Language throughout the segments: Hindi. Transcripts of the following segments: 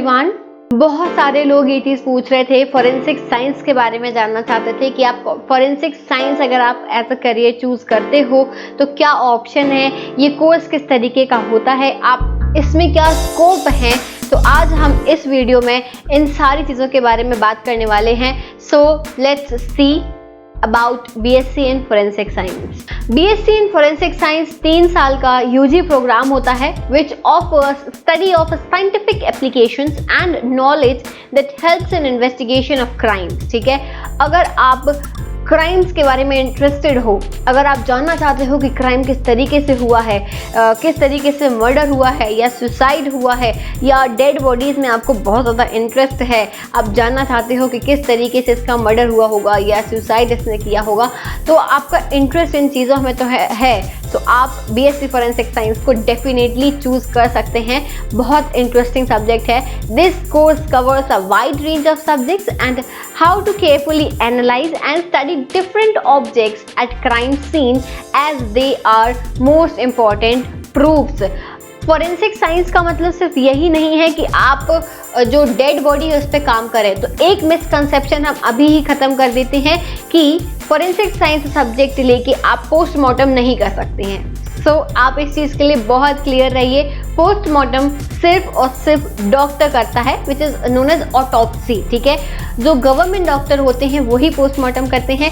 एवरीवन, बहुत सारे लोग ये चीज़ पूछ रहे थे, फॉरेंसिक साइंस के बारे में जानना चाहते थे कि आप फॉरेंसिक साइंस अगर आप एज अ करियर चूज़ करते हो तो क्या ऑप्शन है, ये कोर्स किस तरीके का होता है, आप इसमें क्या स्कोप है। तो आज हम इस वीडियो में इन सारी चीज़ों के बारे में बात करने वाले हैं। So let's see about BSc in forensic science. BSc in forensic science 3 साल का UG प्रोग्राम होता है which offers study of scientific applications and knowledge that helps in investigation of crimes. ठीक है, अगर आप क्राइम्स के बारे में इंटरेस्टेड हो, अगर आप जानना चाहते हो कि क्राइम किस तरीके से हुआ है, किस तरीके से मर्डर हुआ है या सुसाइड हुआ है, या डेड बॉडीज़ में आपको बहुत ज़्यादा इंटरेस्ट है, आप जानना चाहते हो कि किस तरीके से इसका मर्डर हुआ होगा या सुसाइड इसने किया होगा, तो आपका इंटरेस्ट इन चीज़ों में तो है तो आप BSc फोरेंसिक साइंस को डेफिनेटली चूज़ कर सकते हैं। बहुत इंटरेस्टिंग सब्जेक्ट है। This course covers a wide range of subjects and how to carefully analyse and study different objects at crime scene as they are most important proofs। Forensic science का मतलब सिर्फ यही नहीं है कि आप जो डेड बॉडी है उस पर काम करें। तो एक मिसकंसेप्शन हम अभी ही ख़त्म कर देते हैं कि फोरेंसिक साइंस सब्जेक्ट लेके आप पोस्टमार्टम नहीं कर सकते हैं। सो आप इस चीज़ के लिए बहुत क्लियर रहिए। पोस्टमार्टम सिर्फ और सिर्फ डॉक्टर करता है which is known as autopsy. ठीक है, जो गवर्नमेंट डॉक्टर होते हैं वही पोस्टमार्टम करते हैं।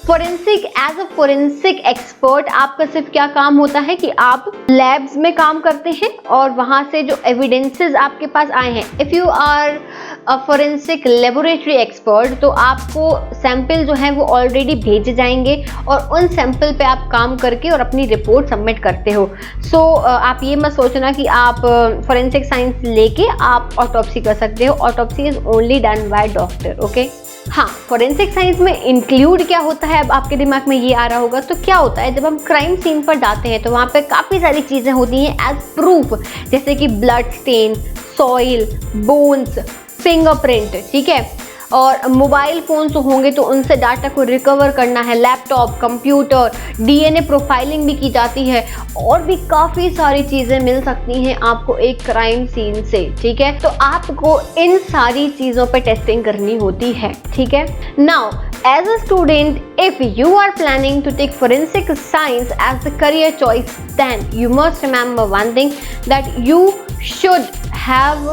Forensic as a forensic expert आपका सिर्फ क्या काम होता है कि आप लैब्स में काम करते हैं और वहाँ से जो एविडेंसेस आपके पास आए हैं, if you are a forensic laboratory expert, तो आपको सैंपल जो है वो ऑलरेडी भेजे जाएंगे और उन सैंपल पे आप काम करके और अपनी रिपोर्ट सबमिट करते हो। सो आप ये मत सोचना कि आप फोरेंसिक साइंस लेके आप ऑटोप्सी कर सकते हो। Autopsy is only done by doctor. Okay, हाँ, फोरेंसिक साइंस में इंक्लूड क्या होता है, अब आपके दिमाग में ये आ रहा होगा। तो क्या होता है, जब हम क्राइम सीन पर जाते हैं तो वहाँ पे काफ़ी सारी चीज़ें होती हैं एज प्रूफ, जैसे कि blood stain, soil, bones, fingerprint. ठीक है, और मोबाइल फ़ोन तो होंगे तो उनसे डाटा को रिकवर करना है, लैपटॉप, कंप्यूटर, DNA प्रोफाइलिंग भी की जाती है और भी काफ़ी सारी चीज़ें मिल सकती हैं आपको एक क्राइम सीन से। ठीक है, तो आपको इन सारी चीज़ों पे टेस्टिंग करनी होती है। ठीक है, now as a student, if you are planning to take forensic science as a career choice, then you must remember one thing, that you should have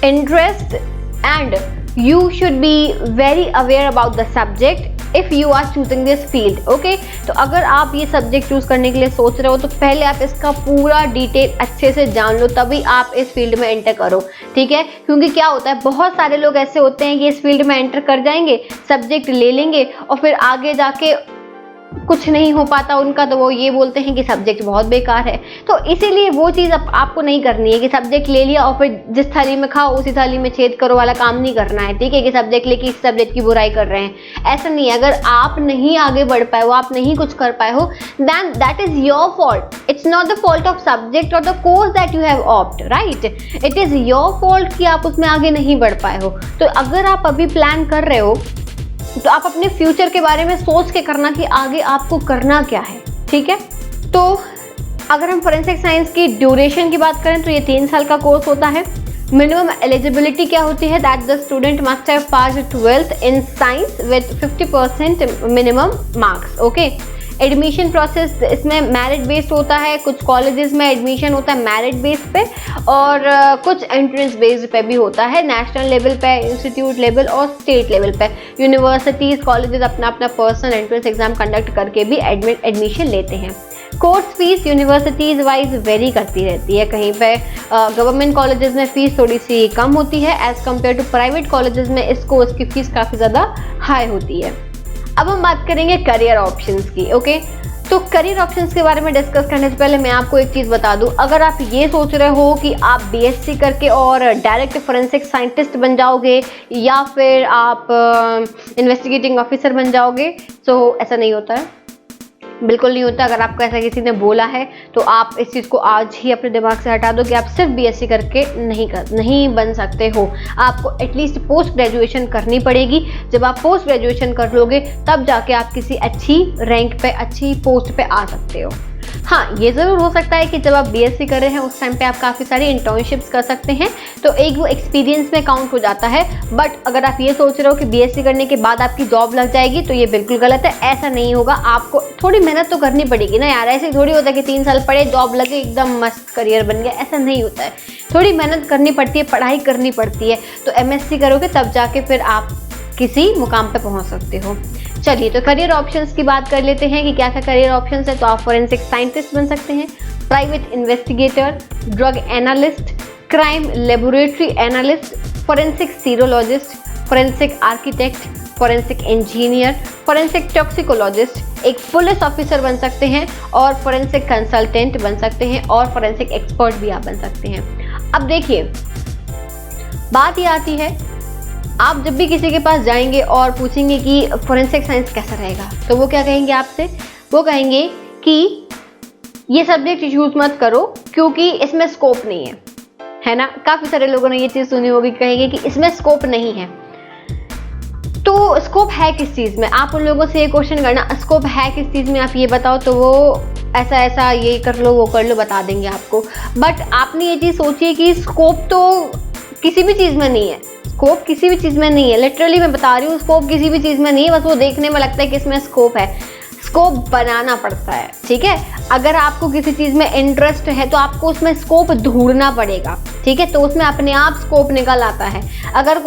interest and you should be very aware about the subject if you are choosing this field। okay, तो अगर आप ये सब्जेक्ट चूज़ करने के लिए सोच रहे हो तो पहले आप इसका पूरा डिटेल अच्छे से जान लो, तभी आप इस फील्ड में एंटर करो। ठीक है, क्योंकि क्या होता है, बहुत सारे लोग ऐसे होते हैं कि इस फील्ड में एंटर कर जाएंगे, सब्जेक्ट ले लेंगे और फिर आगे जाके कुछ नहीं हो पाता उनका, तो वो ये बोलते हैं कि सब्जेक्ट बहुत बेकार है। तो इसीलिए वो चीज़ आपको नहीं करनी है कि सब्जेक्ट ले लिया और फिर जिस थाली में खाओ उसी थाली में छेद करो वाला काम नहीं करना है। ठीक है, कि सब्जेक्ट लेके इस सब्जेक्ट की बुराई कर रहे हैं, ऐसा नहीं है। अगर आप नहीं आगे बढ़ पाए हो, आप नहीं कुछ कर पाए हो, then that is your fault। it's not the fault of subject or the course that you have opted, right? it is your fault कि आप उसमें आगे नहीं बढ़ पाए हो। तो अगर आप अभी प्लान कर रहे हो तो आप अपने फ्यूचर के बारे में सोच के करना कि आगे आपको करना क्या है। ठीक है, तो अगर हम फोरेंसिक साइंस की ड्यूरेशन की बात करें तो ये 3 साल का कोर्स होता है। मिनिमम एलिजिबिलिटी क्या होती है, that the student must have passed 12th in science with 50% minimum marks. Okay, admission process इसमें मेरिट बेस्ड होता है। कुछ कॉलेजेस में एडमिशन होता है मेरिट बेस पे और कुछ एंट्रेंस बेस्ड पे भी होता है, नेशनल लेवल पे, इंस्टीट्यूट लेवल और स्टेट लेवल पे। यूनिवर्सिटीज़, कॉलेजेस अपना अपना पर्सनल एंट्रेंस एग्जाम कंडक्ट करके भी एडमिशन लेते हैं। Course fees universities wise very करती रहती है। कहीं पे गवर्नमेंट कॉलेजेस में फ़ीस थोड़ी सी कम होती है as compare to private colleges में इस कोर्स की फ़ीस काफ़ी ज़्यादा हाई होती है। अब हम बात करेंगे करियर ऑप्शंस की। ओके, तो करियर ऑप्शंस के बारे में डिस्कस करने से पहले मैं आपको एक चीज़ बता दूं, अगर आप ये सोच रहे हो कि आप BSc करके और डायरेक्ट फोरेंसिक साइंटिस्ट बन जाओगे या फिर आप इन्वेस्टिगेटिंग ऑफिसर बन जाओगे, तो ऐसा नहीं होता है, बिल्कुल नहीं होता। अगर आपको ऐसा किसी ने बोला है तो आप इस चीज़ को आज ही अपने दिमाग से हटा दो कि आप सिर्फ BSc करके नहीं बन सकते हो। आपको एटलीस्ट पोस्ट ग्रेजुएशन करनी पड़ेगी। जब आप पोस्ट ग्रेजुएशन कर लोगे तब जाके आप किसी अच्छी रैंक पे, अच्छी पोस्ट पे आ सकते हो। हाँ, ये ज़रूर हो सकता है कि जब आप बीएससी कर रहे हैं उस टाइम पे आप काफ़ी सारी इंटर्नशिप्स कर सकते हैं, तो एक वो एक्सपीरियंस में काउंट हो जाता है। बट अगर आप ये सोच रहे हो कि बीएससी करने के बाद आपकी जॉब लग जाएगी, तो ये बिल्कुल गलत है। ऐसा नहीं होगा, आपको थोड़ी मेहनत तो करनी पड़ेगी ना यार। ऐसे थोड़ी होता है कि 3 साल पढ़े, जॉब लगे, एकदम मस्त करियर बन गया, ऐसा नहीं होता है। थोड़ी मेहनत करनी पड़ती है, पढ़ाई करनी पड़ती है। तो एमएससी करोगे तब जाके फिर आप किसी मुकाम पे पहुंच सकते हो। चलिए, तो करियर ऑप्शंस की बात कर लेते हैं कि क्या क्या करियर ऑप्शंस है। तो आप फॉरेंसिक साइंटिस्ट बन सकते हैं, private investigator, drug analyst, crime laboratory analyst, forensic serologist, forensic architect, forensic engineer, forensic toxicologist, एक पुलिस ऑफिसर बन सकते हैं, और फॉरेंसिक कंसल्टेंट बन सकते हैं, और फॉरेंसिक एक्सपर्ट भी आप बन सकते हैं। अब देखिए, बात ये आती है, आप जब भी किसी के पास जाएंगे और पूछेंगे कि फॉरेंसिक साइंस कैसा रहेगा, तो वो क्या कहेंगे आपसे? वो कहेंगे कि ये सब्जेक्ट चूज मत करो क्योंकि इसमें स्कोप नहीं है ना। काफ़ी सारे लोगों ने ये चीज़ सुनी होगी, कहेंगे कि इसमें स्कोप नहीं है। तो स्कोप है किस चीज़ में? आप उन लोगों से ये क्वेश्चन करना, स्कोप है किस चीज़ में, आप ये बताओ, तो वो ऐसा ऐसा ये कर लो, वो कर लो, बता देंगे आपको। बट आपने ये चीज़ सोची कि स्कोप तो किसी भी चीज़ में नहीं है। स्कोप किसी भी चीज़ में नहीं है, लिटरली मैं बता रही हूँ, स्कोप किसी भी चीज़ में नहीं है। बस वो देखने में लगता है कि इसमें स्कोप है, स्कोप बनाना पड़ता है, ठीक है। अगर आपको किसी चीज़ में इंटरेस्ट है तो आपको उसमें स्कोप ढूंढना पड़ेगा, ठीक है। तो उसमें अपने आप स्कोप निकल आता है। अगर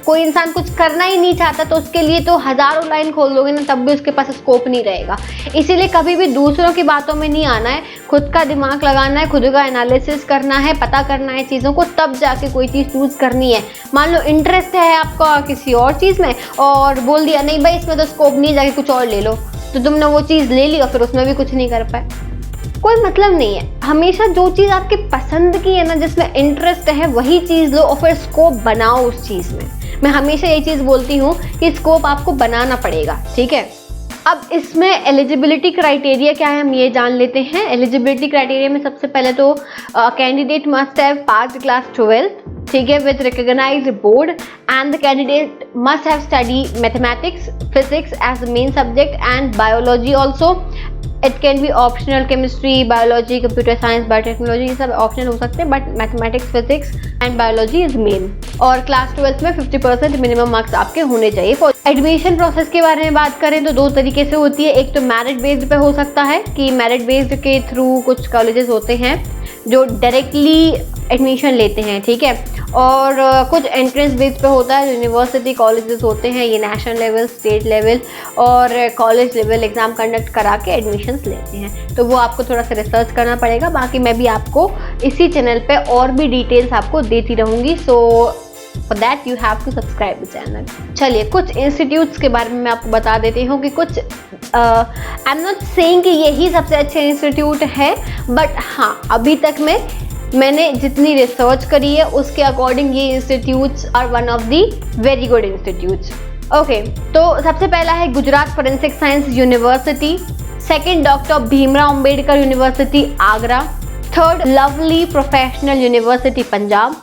कोई इंसान कुछ करना ही नहीं चाहता तो उसके लिए तो हज़ारों लाइन खोल दोगे ना, तब भी उसके पास स्कोप नहीं रहेगा। इसीलिए कभी भी दूसरों की बातों में नहीं आना है, खुद का दिमाग लगाना है, खुद का एनालिसिस करना है, पता करना है चीज़ों को, तब जाके कोई चीज़ चूज़ करनी है। मान लो इंटरेस्ट है आपका किसी और चीज़ में और बोल दिया नहीं भाई इसमें तो स्कोप नहीं है, जाके कुछ और ले लो, तो तुमने वो चीज़ ले ली और फिर उसमें भी कुछ नहीं कर पाए, कोई मतलब नहीं है। हमेशा जो चीज़ आपके पसंद की है ना, जिसमें इंटरेस्ट है, वही चीज़ लो और फिर स्कोप बनाओ उस चीज़ में। मैं हमेशा ये चीज़ बोलती हूँ कि स्कोप आपको बनाना पड़ेगा, ठीक है। अब इसमें एलिजिबिलिटी क्राइटेरिया क्या है, हम ये जान लेते हैं। एलिजिबिलिटी क्राइटेरिया में सबसे पहले तो candidate must have passed class 12, ठीक है, with recognised board, and the candidate must have study mathematics, physics as the main subject and biology also. It can be optional, chemistry, biology, computer science, biotechnology, ये सब ऑप्शनल हो सकते हैं, but mathematics, physics and biology is main. और क्लास 12 में 50% मिनिमम मार्क्स आपके होने चाहिए। फॉर एडमिशन प्रोसेस के बारे में बात करें तो 2 तरीके से होती है। एक तो मेरिट बेस्ड पे हो सकता है कि मेरिट बेस्ड के थ्रू कुछ कॉलेजेस होते हैं जो डायरेक्टली एडमिशन लेते हैं, ठीक है, और कुछ एंट्रेंस बेस्ड पे होता है। यूनिवर्सिटी कॉलेजेस होते हैं, ये नेशनल लेवल, स्टेट लेवल और कॉलेज लेवल एग्ज़ाम कंडक्ट करा के एडमिशन्स लेते हैं। तो वो आपको थोड़ा सा रिसर्च करना पड़ेगा। बाकी मैं भी आपको इसी चैनल पे और भी डिटेल्स आपको देती रहूँगी, so for that you have to subscribe the channel. चलिए, कुछ इंस्टीट्यूट्स के बारे में मैं आपको बता देती हूँ कि कुछ आई एम नॉट सेइंग कि यही सबसे अच्छे इंस्टीट्यूट है, बट हाँ, अभी तक मैंने जितनी रिसर्च करी है उसके अकॉर्डिंग ये institutes are one of the very good institutes. Okay, तो सबसे पहला है Gujarat forensic science university, second doctor Bhimrao Ambedkar university Agra, third lovely professional university Punjab,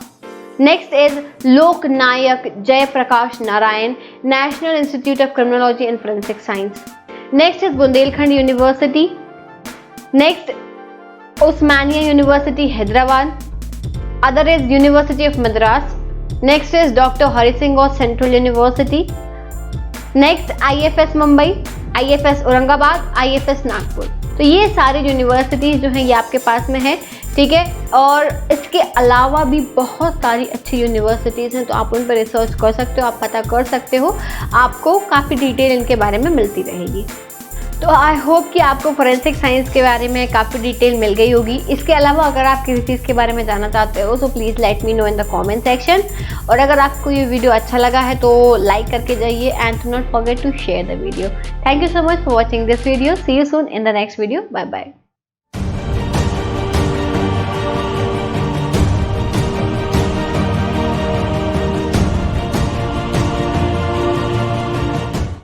next is Loknayak Jayaprakash Narayan national institute of criminology and forensic science, next is Bundelkhand university, next Osmania University Hyderabad, other is University of Madras, next is Dr. Hari Singh Ghosh Central University, next IFS Mumbai, IFS Aurangabad, IFS Nagpur. तो ये सारी यूनिवर्सिटीज़ जो हैं ये आपके पास में है, ठीक है। और इसके अलावा भी बहुत सारी अच्छी यूनिवर्सिटीज़ हैं, तो आप उन पर रिसर्च कर सकते हो, आप पता कर सकते हो, आपको काफ़ी डिटेल इनके बारे में मिलती रहेगी। तो आई होप कि आपको फोरेंसिक साइंस के बारे में काफ़ी डिटेल मिल गई होगी। इसके अलावा अगर आप किसी चीज़ के बारे में जानना चाहते हो तो please let me know in the comment section. और अगर आपको ये वीडियो अच्छा लगा है तो लाइक करके जाइए and do not forget to share the video. Thank you so much for watching this video. See you soon in the next video. Bye bye.